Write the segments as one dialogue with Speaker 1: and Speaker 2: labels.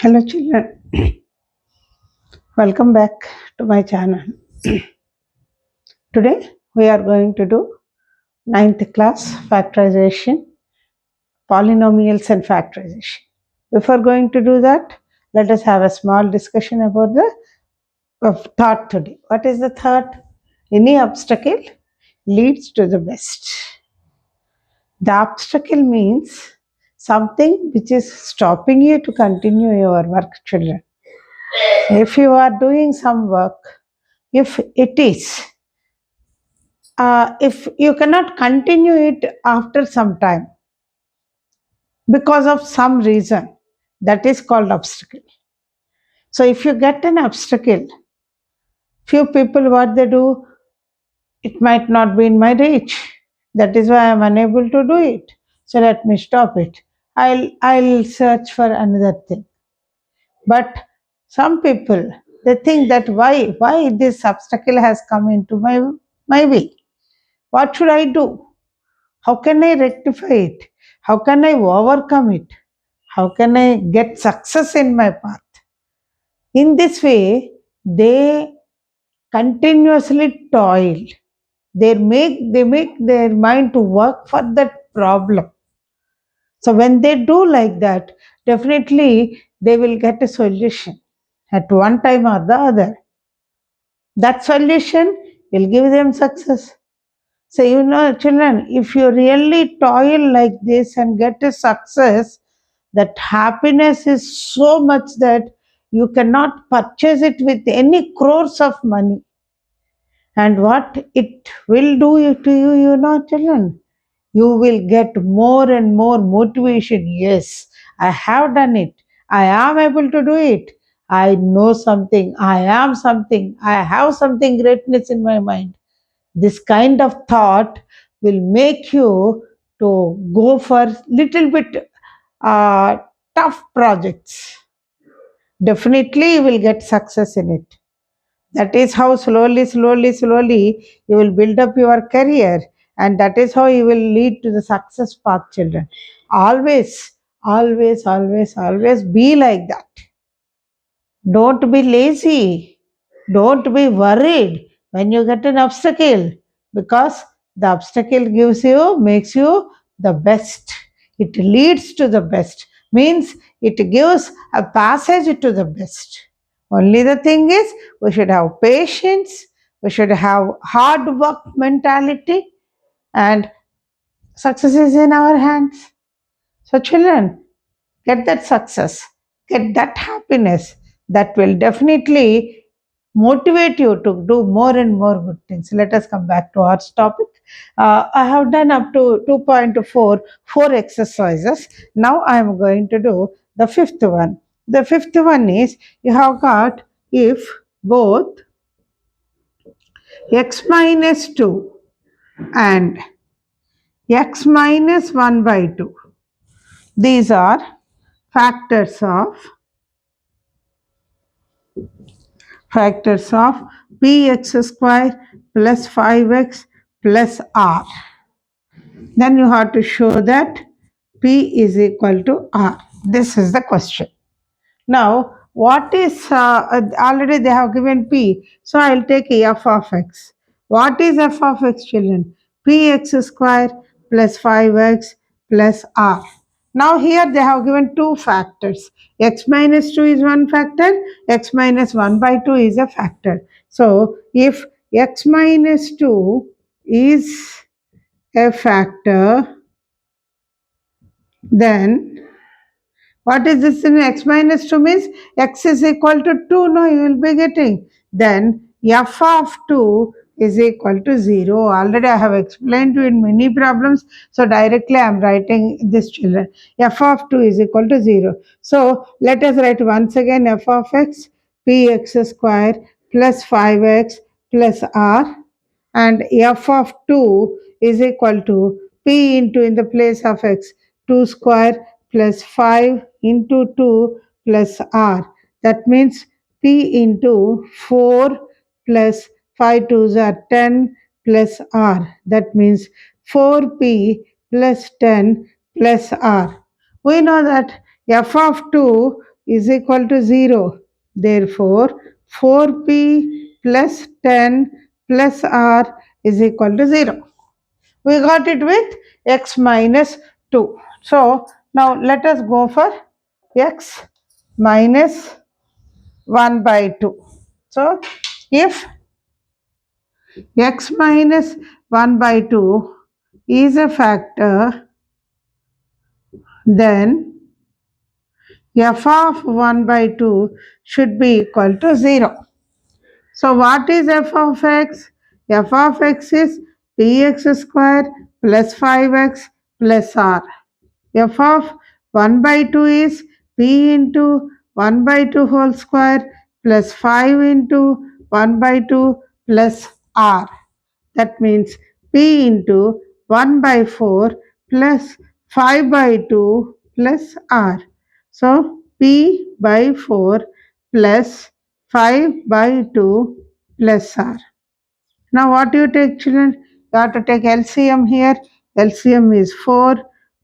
Speaker 1: Hello children, welcome back to my channel. Today we are going to do ninth class factorization, polynomials and factorization. Before going to do that, let us have a small discussion about the thought today. What is the thought? Any obstacle leads to the best. The obstacle means something which is stopping you to continue your work, children. If you are doing some work, if it is if you cannot continue it after some time because of some reason, that is called obstacle. So if you get an obstacle, few people what they do, it might not be in my reach, that is why I am unable to do it, so let me stop it. I'll search for another thing. But some people, they think that why this obstacle has come into my way, what should I do? How can I rectify it? How can I overcome it? How can I get success in my path? In this way, they continuously toil. They make their mind to work for that problem. So when they do like that, definitely they will get a solution at one time or the other. That solution will give them success. So, children, if you really toil like this and get a success, that happiness is so much that you cannot purchase it with any crores of money. And what it will do to you, children, you will get more and more motivation. Yes, I have done it. I am able to do it. I know something. I am something. I have something greatness in my mind. This kind of thought will make you to go for little bit uh, tough projects. Definitely you will get success in it. That is how slowly you will build up your career, and that is how you will lead to the success path, children. Always be like that. Don't be lazy. Don't be worried when you get an obstacle, because the obstacle makes you the best. It leads to the best, means it gives a passage to the best. Only the thing is, we should have patience, we should have hard work mentality, and success is in our hands. So, children, get that success, get that happiness. That will definitely motivate you to do more and more good things. Let us come back to our topic. I have done up to 2.4 four exercises. Now I am going to do the fifth one. The fifth one is, you have got if both x minus 2 and x minus 1 by 2, these are factors of px square plus 5x plus r. Then you have to show that p is equal to r. This is the question. Now, what is, already they have given p, so I'll take f of x. What is f of x, children? Px square plus 5x plus r. Now here they have given two factors. X minus 2 is one factor, x minus 1 by 2 is a factor. So if x minus 2 is a factor, then what is this in x minus 2 means? X is equal to 2, no, you will be getting. Then f of 2 is equal to 0. Already I have explained to you in many problems. So directly I am writing this, children. F of 2 is equal to 0. So let us write once again f of x, px square plus 5x plus r, and f of 2 is equal to p into, in the place of x, 2 square plus 5 into 2 plus r. That means p into 4 plus 5 2s are 10 plus r. That means 4p plus 10 plus r. We know that f of 2 is equal to 0. Therefore, 4p plus 10 plus r is equal to 0. We got it with x minus 2. So, now let us go for x minus 1 by 2. So, if x minus 1 by 2 is a factor, then f of 1 by 2 should be equal to 0. So what is f of x? F of x is px square plus 5x plus r. F of 1 by 2 is p into 1 by 2 whole square plus 5 into 1 by 2 plus r. That means p into 1 by 4 plus 5 by 2 plus r. So p by 4 plus 5 by 2 plus r. Now what do you take, children? You have to take LCM here. LCM is 4.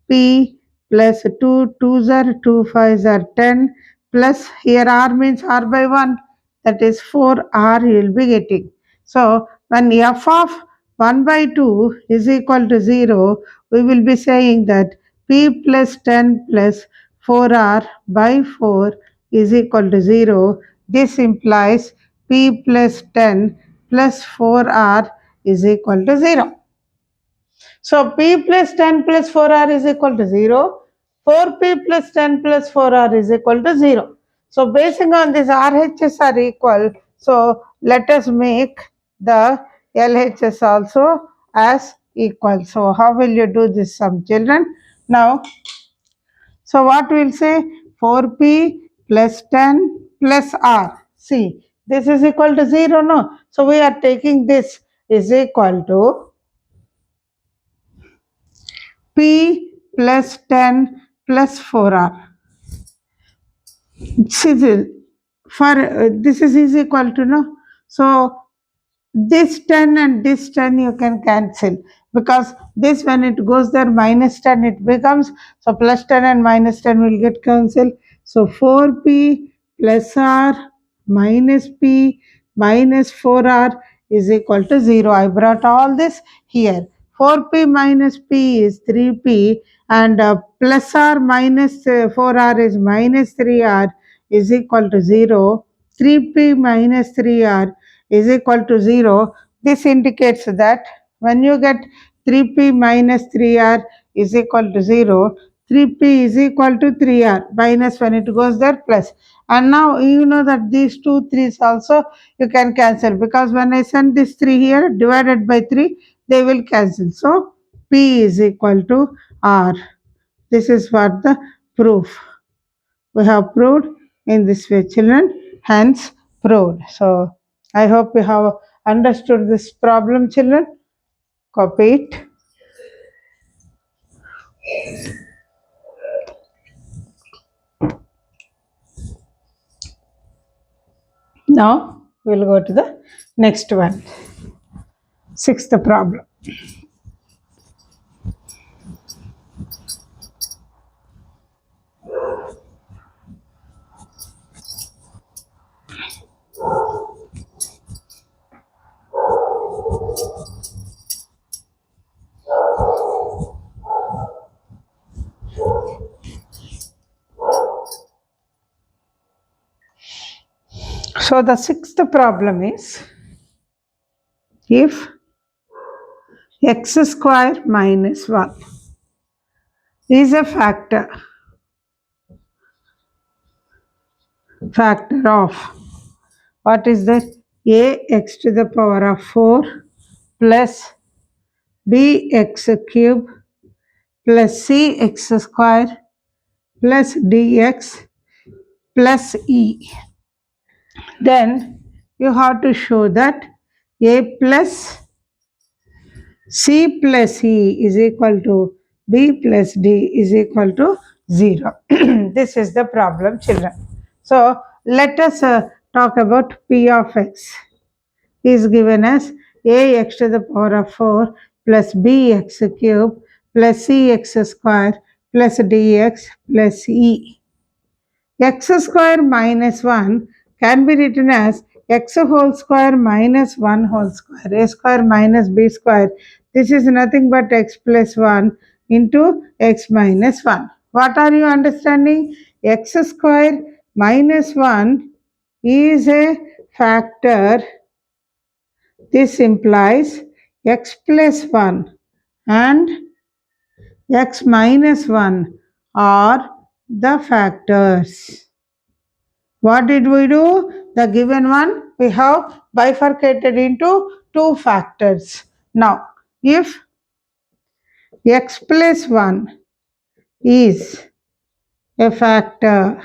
Speaker 1: P plus 2, 2s are 2, 5s are 10. Plus here r means r by 1. That is 4r you will be getting. So when f of 1 by 2 is equal to 0, we will be saying that p plus 10 plus 4r by 4 is equal to 0. This implies p plus 10 plus 4r is equal to 0. So p plus 10 plus 4r is equal to 0. 4p plus 10 plus 4r is equal to 0. So basing on this, RHS are equal. So let us make the LHS also as equal. So how will you do this sum, children? Now, so what we'll say? 4p plus 10 plus r. See, this is equal to 0, no? So we are taking this is equal to p plus 10 plus 4r. See, for this is equal to, no? So this 10 and this 10 you can cancel, because this, when it goes there, minus 10 it becomes, so plus 10 and minus 10 will get cancelled. So 4p plus r minus p minus 4r is equal to 0. I brought all this here. 4p minus p is 3p, and plus r minus 4r is minus 3r is equal to 0. 3p minus 3r is equal to 0. This indicates that when you get 3p minus 3r is equal to 0, 3p is equal to 3r, minus when it goes there, plus. And now you know that these two 3's also you can cancel, because when I send this 3 here divided by 3, they will cancel. So p is equal to r. This is what the proof. We have proved in this way, children, hence proved. So I hope you have understood this problem, children. Copy it. Now we'll go to the next one. Sixth problem. So the sixth problem is, if x square minus 1 is a factor of, what is that? A x to the power of 4 plus b x cube plus c x square plus dx plus e. Then you have to show that a plus c plus e is equal to b plus d is equal to 0. This is the problem, children. So let us talk about p of x. Is given as a x to the power of 4 plus b x cube plus c x square plus dx plus e. x square minus 1 can be written as x whole square minus 1 whole square, a square minus b square. This is nothing but x plus 1 into x minus 1. What are you understanding? X square minus 1 is a factor. This implies x plus 1 and x minus 1 are the factors. What did we do? The given one we have bifurcated into two factors. Now, if x plus 1 is a factor,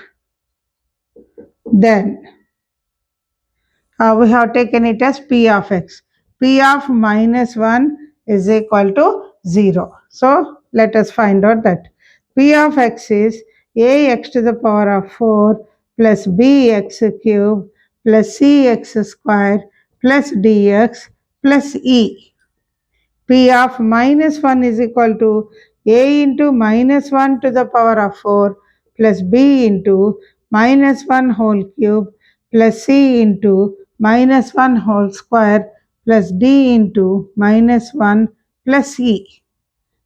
Speaker 1: then we have taken it as p of x. P of minus 1 is equal to 0. So, let us find out that p of x is ax to the power of 4 plus bx cube plus cx square plus dx plus e. P of minus 1 is equal to a into minus 1 to the power of 4 plus b into minus 1 whole cube plus c into minus 1 whole square plus d into minus 1 plus e.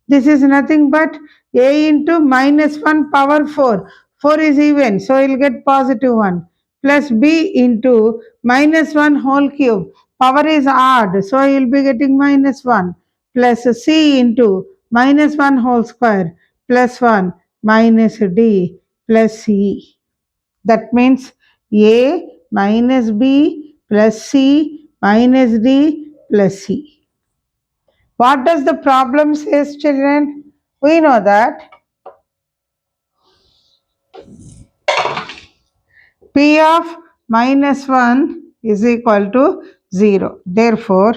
Speaker 1: This is nothing but a into minus 1 power 4. 4 is even, so you'll get positive 1. Plus b into minus 1 whole cube. Power is odd, so you'll be getting minus 1. Plus c into minus 1 whole square plus 1 minus d plus c. That means a minus b plus c minus d plus c. What does the problem says, children? We know that p of minus 1 is equal to 0. Therefore,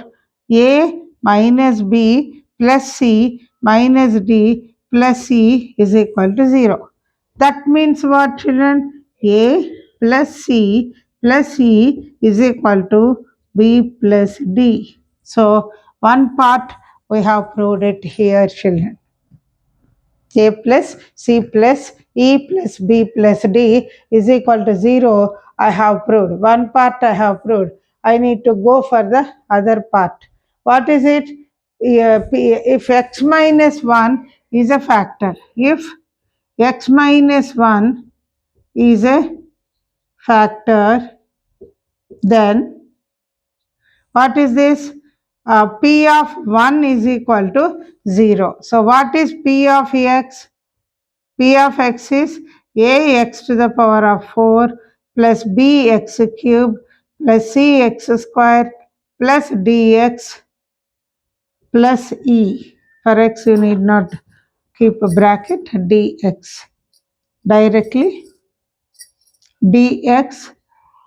Speaker 1: a minus b plus c minus d plus c is equal to 0. That means what, children? A plus c plus e is equal to b plus d. So, one part we have proved it here, children. A plus C plus E plus B plus D is equal to 0. I have proved. One part I have proved. I need to go for the other part. What is it? If x minus 1 is a factor. If x minus 1 is a factor, then what is this? P of 1 is equal to 0. So what is P of x? P of x is ax to the power of 4 plus bx cube plus cx square plus dx plus e. For x you need not keep a bracket, dx. Directly dx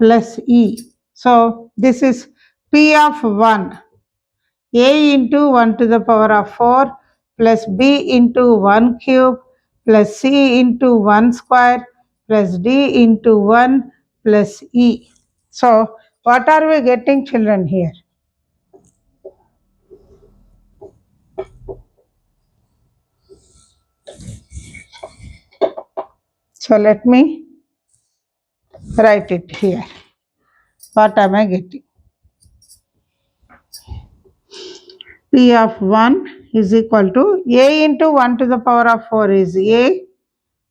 Speaker 1: plus e. So this is P of 1. A into 1 to the power of 4 plus b into 1 cube plus c into 1 square plus d into 1 plus e. So, what are we getting, children, here? So, let me write it here. What am I getting? P of 1 is equal to a into 1 to the power of 4 is a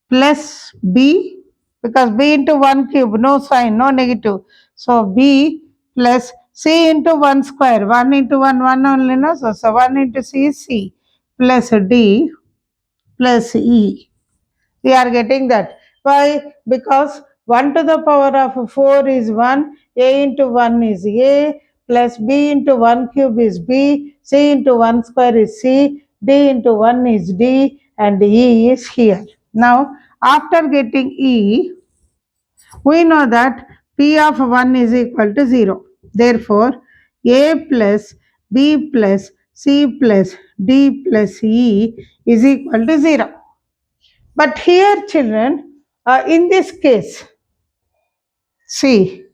Speaker 1: plus b, because b into 1 cube, no sign, no negative. So b plus c into 1 square, 1 into 1, 1 only, no? So 1 into c is c plus d plus e. We are getting that. Why? Because 1 to the power of 4 is 1, a into 1 is a, plus b into 1 cube is b, c into 1 square is c, d into 1 is d, and e is here. Now, after getting e, we know that p of 1 is equal to 0. Therefore, a plus b plus c plus d plus e is equal to 0. But here, children, in this case, see,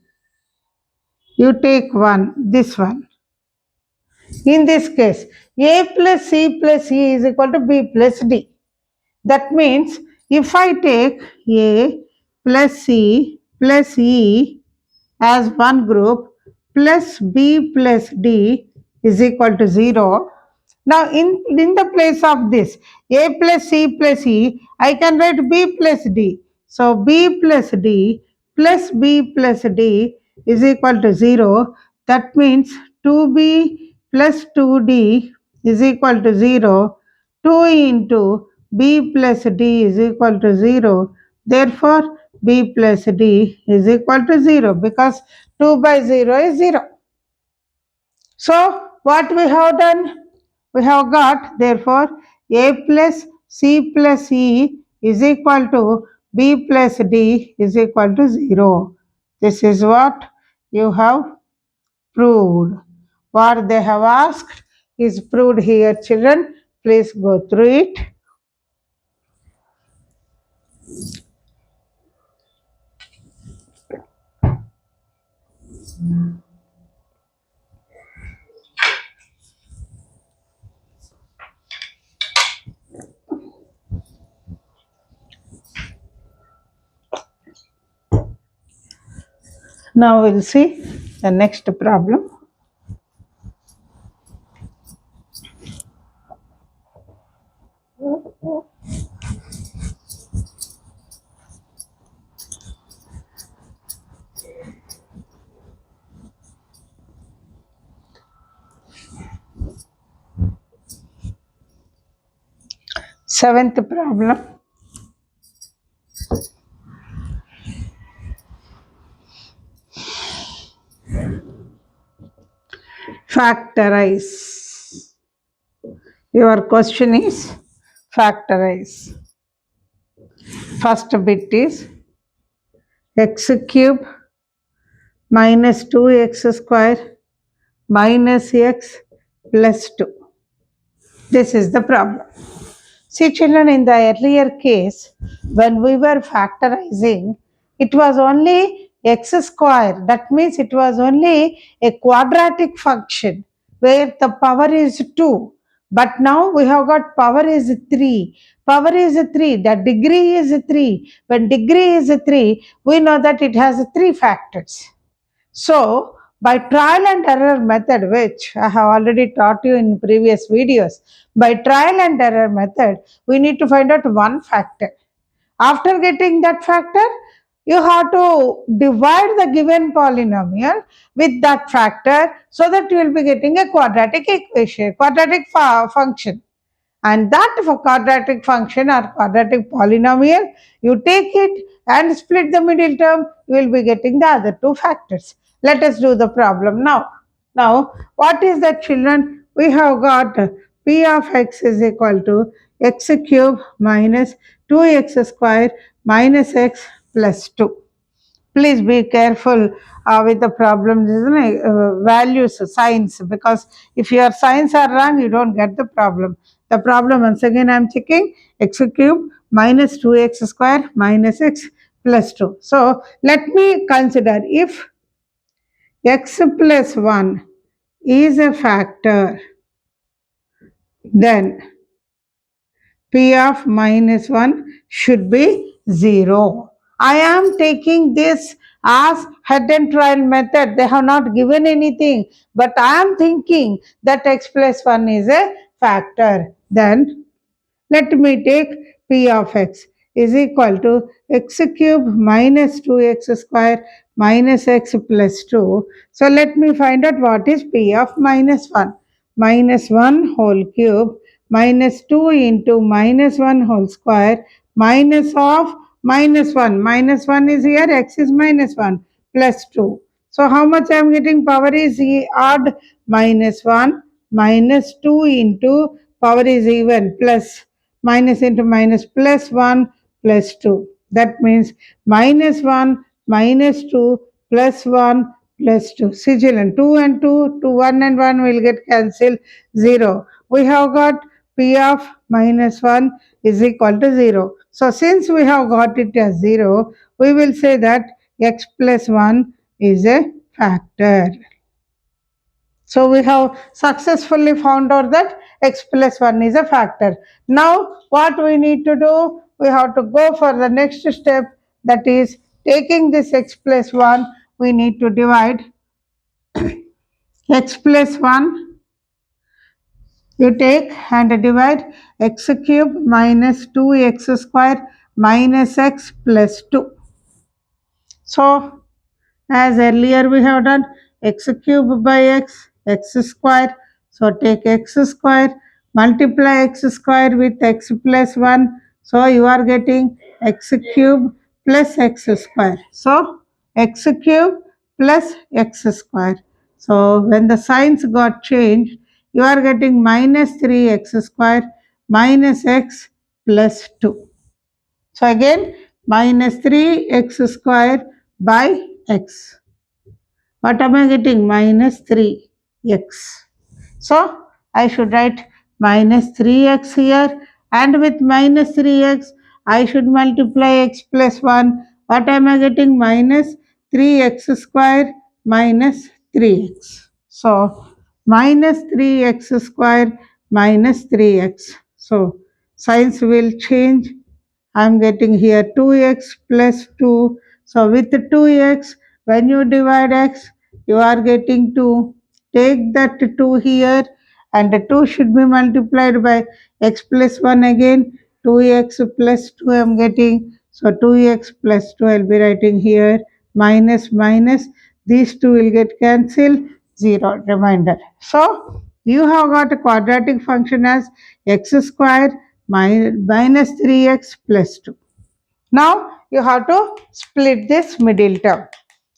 Speaker 1: you take this one. In this case, a plus c plus e is equal to b plus d. That means if I take a plus C plus E as one group plus B plus D is equal to 0. Now, in the place of this A plus C plus E, I can write B plus D. So, B plus D plus B plus D is equal to 0. That means 2B plus 2D is equal to 0. 2 into B plus D is equal to 0. Therefore, B plus D is equal to 0 because 2 by 0 is 0. So, what we have done? We have got, therefore, A plus C plus E is equal to B plus D is equal to 0. This is what you have proved. What they have asked is proved here, children. Please go through it. Now we'll see the next problem. Seventh problem. Factorize. Your question is factorize. First bit is x cube minus 2x square minus x plus 2. This is the problem. See, children, in the earlier case, when we were factorizing, it was only x square. That means it was only a quadratic function where the power is 2. But now we have got power is 3. Power is 3. The degree is 3. When degree is 3, we know that it has 3 factors. So, by trial and error method, which I have already taught you in previous videos, by trial and error method, we need to find out one factor. After getting that factor, you have to divide the given polynomial with that factor so that you will be getting a quadratic equation, quadratic function. And that for quadratic function or quadratic polynomial, you take it and split the middle term, you will be getting the other two factors. Let us do the problem now. Now, what is that, children? We have got p of x is equal to x cube minus 2x square minus x plus 2. Please be careful with the problems, isn't it? Values, signs, because if your signs are wrong, you don't get the problem. The problem, once again, I am checking x cube minus 2x square minus x plus 2. So, let me consider if x plus 1 is a factor, then p of minus 1 should be 0. I am taking this as head and trial method. They have not given anything, but I am thinking that x plus 1 is a factor. Then let me take p of x is equal to x cube minus 2x square minus x plus 2. So let me find out what is p of minus 1. Minus 1 whole cube minus 2 into minus 1 whole square minus of minus 1. Minus 1 is here, x is minus 1 plus 2. So how much I am getting? Power is odd, minus 1 minus 2 into power is even plus minus into minus plus 1 plus 2. That means minus 1 minus 2 plus 1 plus 2. See, children, 2 and 2, 1 and 1 will get cancelled, 0. We have got p of minus 1 is equal to 0. So, since we have got it as 0, we will say that x plus 1 is a factor. So, we have successfully found out that x plus 1 is a factor. Now, what we need to do? We have to go for the next step, That is, taking this x plus 1, we need to divide x plus 1, you take and divide x cube minus 2x square minus x plus 2. So, as earlier we have done, x cube by x square. So take x square, multiply x square with x plus 1. So you are getting x cube plus x square. So x cube plus x square. So when the signs got changed, you are getting minus 3x square minus x plus 2. So again, minus 3x square by x. What am I getting? Minus 3x. So I should write minus 3x here, and with minus 3x I should multiply x plus 1. What am I getting? Minus 3x square minus 3x. So minus 3x square minus 3x. So signs will change. I am getting here 2x plus 2. So with 2x, when you divide x, you are getting 2. Take that 2 here, and the 2 should be multiplied by x plus 1 again. 2x plus 2 I am getting. So 2x plus 2 I will be writing here. Minus minus. These two will get cancelled. 0 reminder. So you have got a quadratic function as x square minus 3x plus 2. Now you have to split this middle term.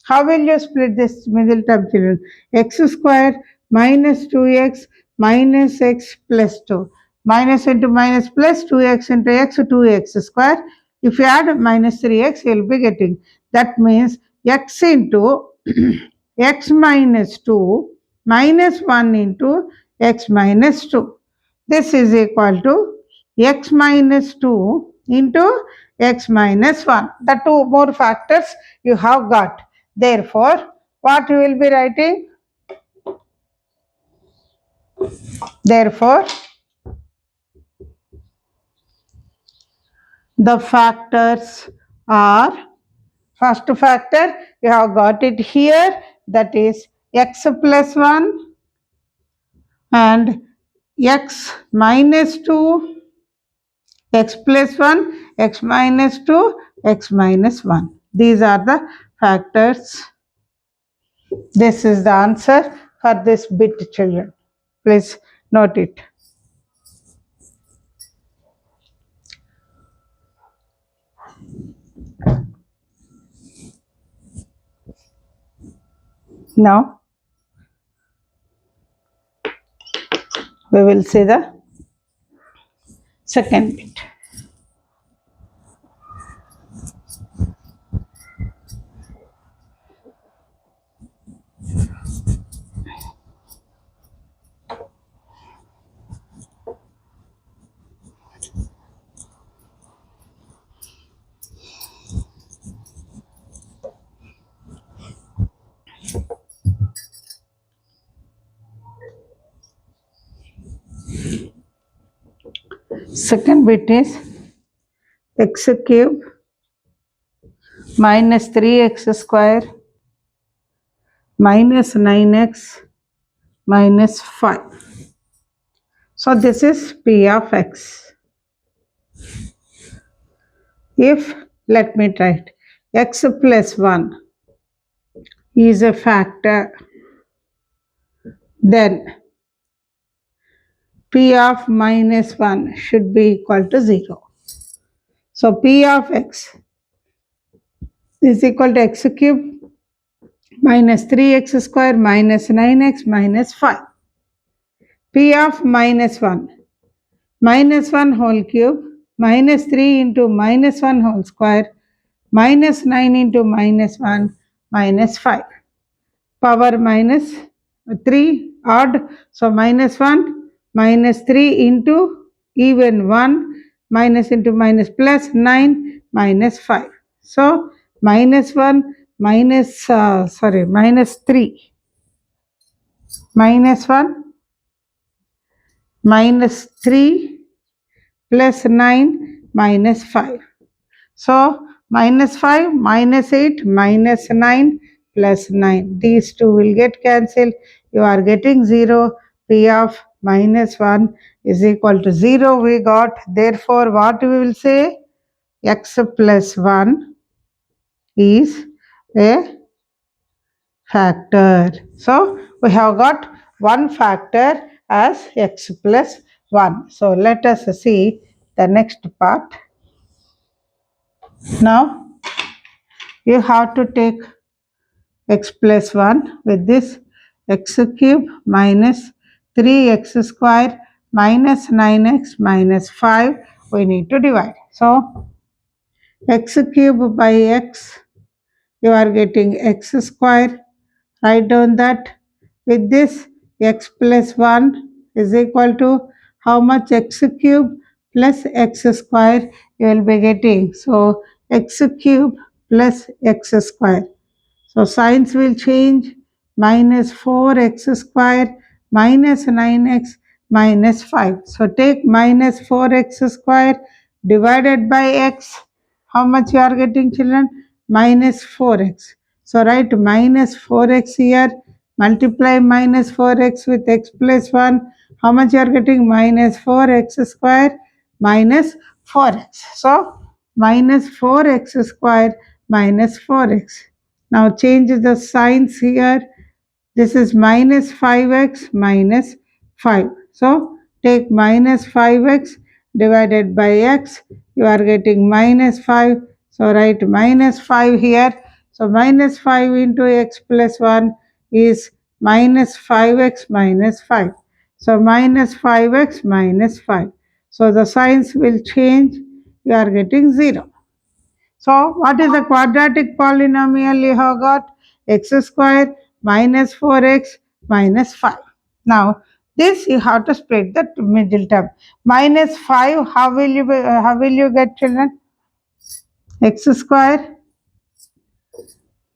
Speaker 1: How will you split this middle term, children? X square minus 2x minus x plus 2. Minus into minus plus 2x into x, 2x square. If you add minus 3x, you will be getting. That means x into x minus 2 minus 1 into x minus 2. This is equal to x minus 2 into x minus 1. The two more factors you have got. Therefore, what you will be writing? Therefore, the factors are, first factor you have got it here, that is x plus 1 and x minus 2, x plus 1, x minus 2, x minus 1. These are the factors. This is the answer for this bit, children. Please note it. Now, we will see the second bit. Second bit is x cube minus 3x square minus 9x minus 5. So this is p of x. If, let me try it, x plus 1 is a factor, then p of minus 1 should be equal to 0. So p of x is equal to x cube minus 3x square minus 9x minus 5. P of minus 1 whole cube minus 3 into minus 1 whole square minus 9 into minus 1 minus 5. Power minus 3 odd. So minus 1 minus 3 into even 1 minus into minus plus 9 minus 5. So minus 1 minus minus 3 minus 1 minus 3 plus 9 minus 5. So minus 5, minus 8, minus 9, plus 9. These two will get cancelled. You are getting 0. P of minus 1 is equal to 0 we got. Therefore, what we will say? X plus 1 is a factor. So, we have got one factor as x plus 1. So, let us see the next part. Now, you have to take x plus 1 with this x cube minus 3x square minus 9x minus 5 we need to divide. So, x cube by x, you are getting x square. Write down that with this x plus 1 is equal to how much? X cube plus x square you will be getting. So, x cube plus x square. So signs will change. Minus 4x square minus 9x minus 5. So take minus 4x square divided by x. How much you are getting, children? Minus 4x. So write minus 4x here. Multiply minus 4x with x plus 1. How much you are getting? Minus 4x square minus 4x. So minus 4x square minus 4x. Now change the signs here. This is minus 5x minus 5. So take minus 5x divided by x. You are getting minus 5. So write minus 5 here. So minus 5 into x plus 1 is minus 5x minus 5. So minus 5x minus 5. So the signs will change. You are getting 0. So what is the quadratic polynomial you have got? X square minus 4x minus 5. Now this you have to split the middle term. Minus 5, how will you get, children? X square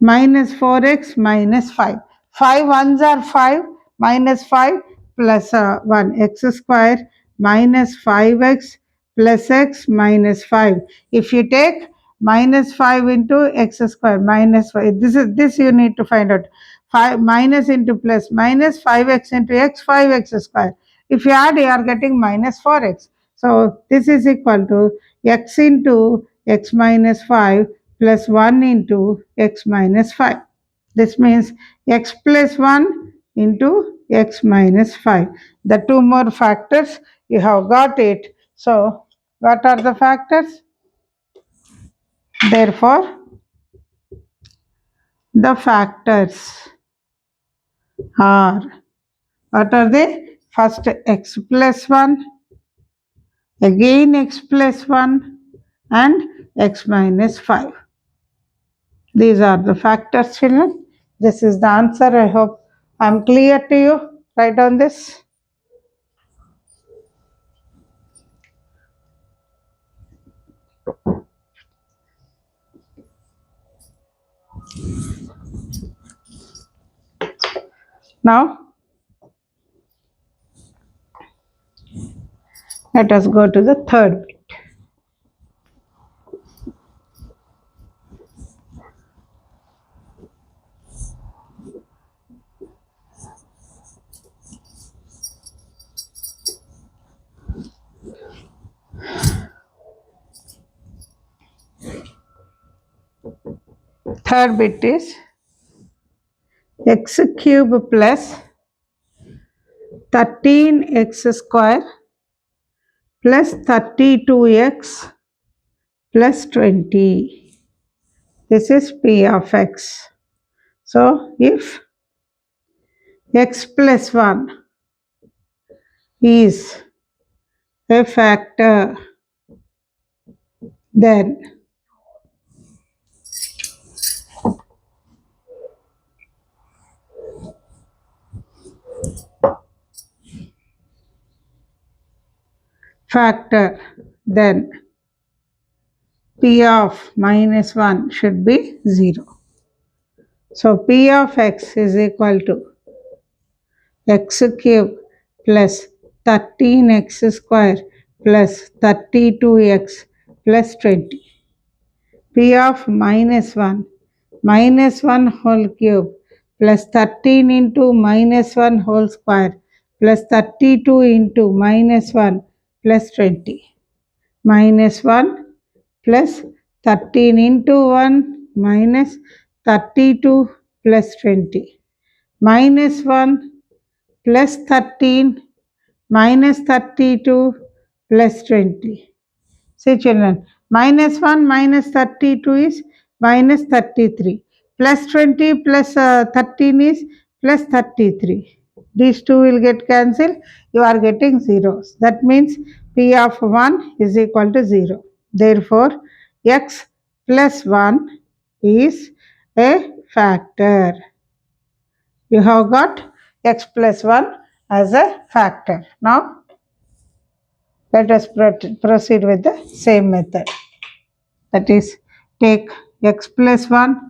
Speaker 1: minus 4x minus 5. 5 ones are 5 minus 5 plus 1. X square minus 5x plus x minus 5. If you take minus 5 into x square minus 5, this you need to find out. 5 minus into plus minus 5x into x, 5x square. If you add, you are getting minus 4x. So this is equal to x into x minus 5 plus 1 into x minus 5. This means x plus 1 into x minus 5. The two more factors, you have got it. So, what are the factors? Therefore, the factors are, what are they? First x plus 1, again x plus 1 and x minus 5. These are the factors, children. This is the answer. I hope I am clear to you. Write down this. Now, let us go to the third bit. Third bit is x cube plus 13x square plus 32x plus 20. This is P of x. So, if x plus 1 is a factor, then P of minus 1 should be 0. So, P of x is equal to x cube plus 13x square plus 32x plus 20. P of minus 1 whole cube plus 13 into minus 1 whole square plus 32 into minus 1 plus 20. Minus 1 plus 13 into 1 minus 32 plus 20. Minus 1 plus 13 minus 32 plus 20. See children, minus 1 minus 32 is minus 33. Plus 20 plus 13 is plus 33. These two will get cancelled. You are getting zeros. That means P of 1 is equal to 0. Therefore, x plus 1 is a factor. You have got x plus 1 as a factor. Now, let us proceed with the same method. That is, take x plus 1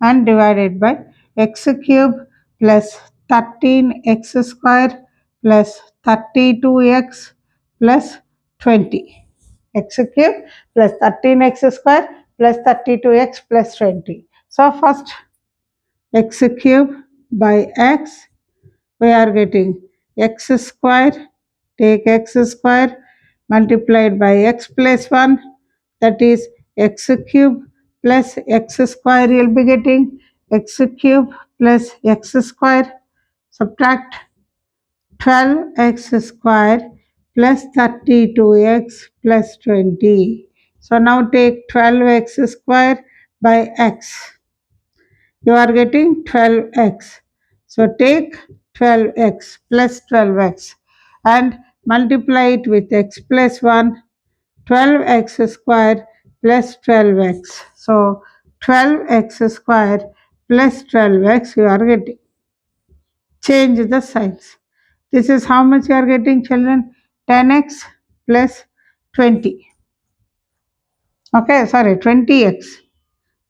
Speaker 1: and divide it by x cube plus 13x square plus 32x plus 20. X cube plus 13x square plus 32x plus 20. So first x cube by x, we are getting x square, take x square multiplied by x plus 1, that is x cube plus x square, you will be getting x cube plus x square, subtract 12x square plus 32x plus 20. So now take 12x square by x. You are getting 12x. So take 12x plus 12x and multiply it with x plus 1, 12x square plus 12x. So 12x square plus 12x you are getting. Change the signs. This is how much you are getting, children? 10x plus 20. Okay, sorry, 20x.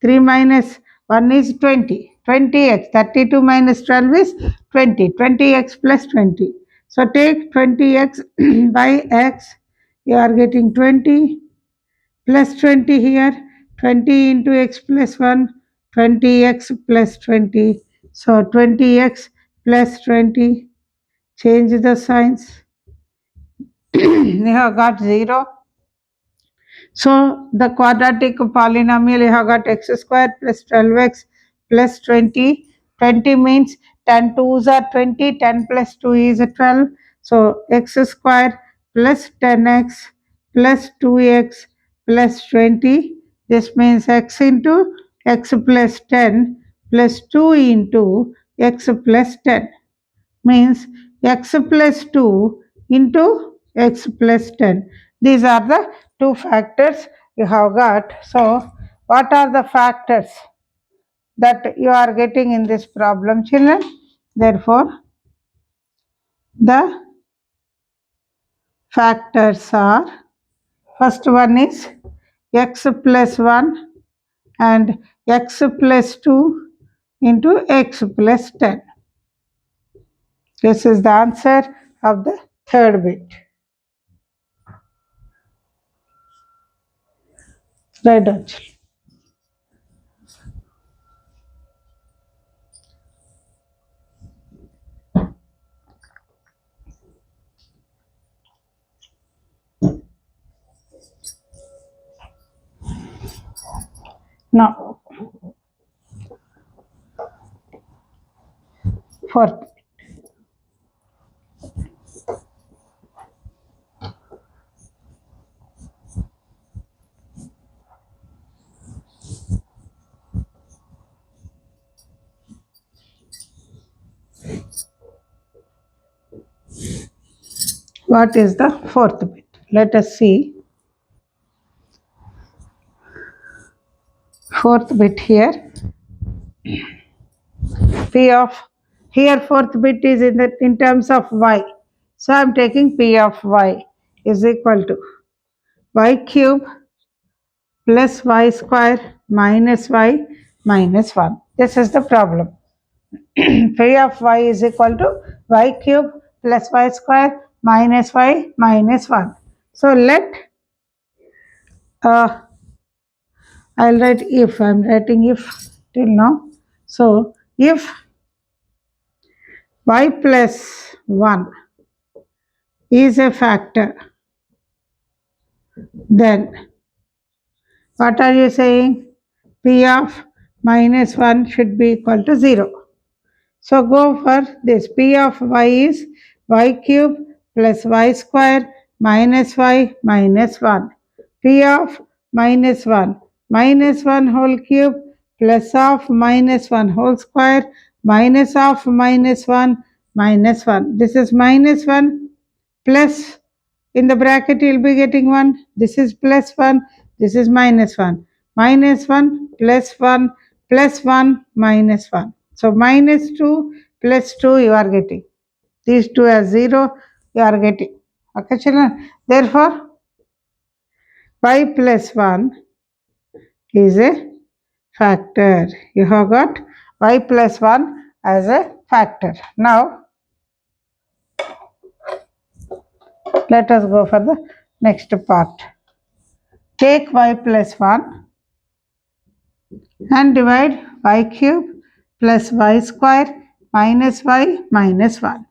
Speaker 1: 3 minus 1 is 20. 20x. 32 minus 12 is 20. 20x plus 20. So take 20x by x. You are getting 20 plus 20 here. 20 into x plus 1. 20x plus 20. So 20x plus 20. Change the signs. You have got 0. So the quadratic polynomial, you have got x square plus 12x plus 20. 20 means 10 2s are 20, 10 plus 2 is 12. So x square plus 10x plus 2x plus 20. This means x into x plus 10 plus 2 into x plus 10 means x plus 2 into x plus 10. These are the two factors you have got. So, what are the factors that you are getting in this problem, children? Therefore, the factors are, first one is x plus 1 and x plus 2 into x plus 10. This is the answer of the third bit. Right on, children. Now, fourth, what is the fourth bit? Let us see. Fourth bit here. P of, here fourth bit is in terms of y. So I am taking P of y is equal to y cube plus y square minus y minus 1. This is the problem. P of y is equal to y cube plus y square minus y minus 1. So let I'll write if. I'm writing if till now. So if y plus 1 is a factor, then what are you saying? P of minus 1 should be equal to 0. So go for this. P of y is y cube plus y square minus y minus 1. P of minus 1 whole cube plus of minus 1 whole square minus of minus 1 minus 1. This is minus 1 plus, in the bracket you'll be getting 1. This is plus 1. This is minus 1. Minus 1 plus 1 plus 1 minus 1. So minus 2 plus 2 you are getting. These two are 0 you are getting. Okay children. Therefore y plus 1 is a factor. You have got y plus 1 as a factor. Now let us go for the next part. Take y plus 1 and divide y cube plus y square minus y minus 1.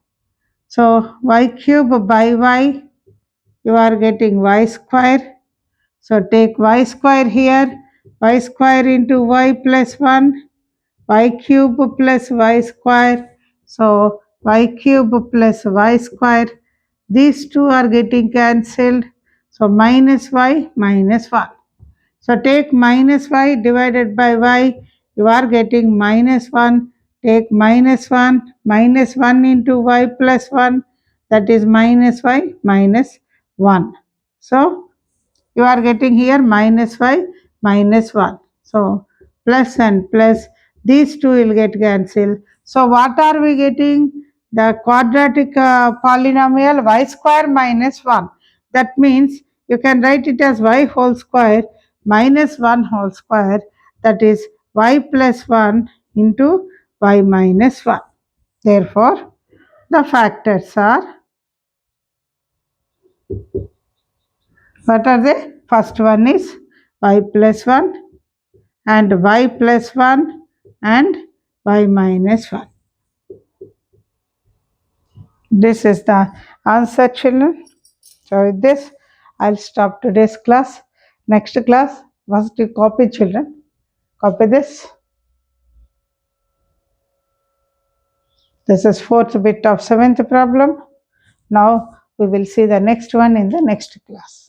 Speaker 1: So y cube by y, you are getting y square. So take y square here, y square into y plus 1, y cube plus y square. So y cube plus y square. These two are getting cancelled. So minus y minus 1. So take minus y divided by y, you are getting minus 1. Take minus 1 into y plus 1, that is minus y minus 1. So you are getting here minus y minus 1. So plus and plus, these two will get cancelled. So what are we getting? The quadratic polynomial y square minus 1. That means you can write it as y whole square minus 1 whole square, that is y plus 1 into y minus 1. Therefore, the factors are, what are they? First one is y plus 1 and y plus 1 and y minus 1. This is the answer children. So with this I'll stop today's class. Next class, first you copy children. Copy this. This is fourth bit of seventh problem. Now we will see the next one in the next class.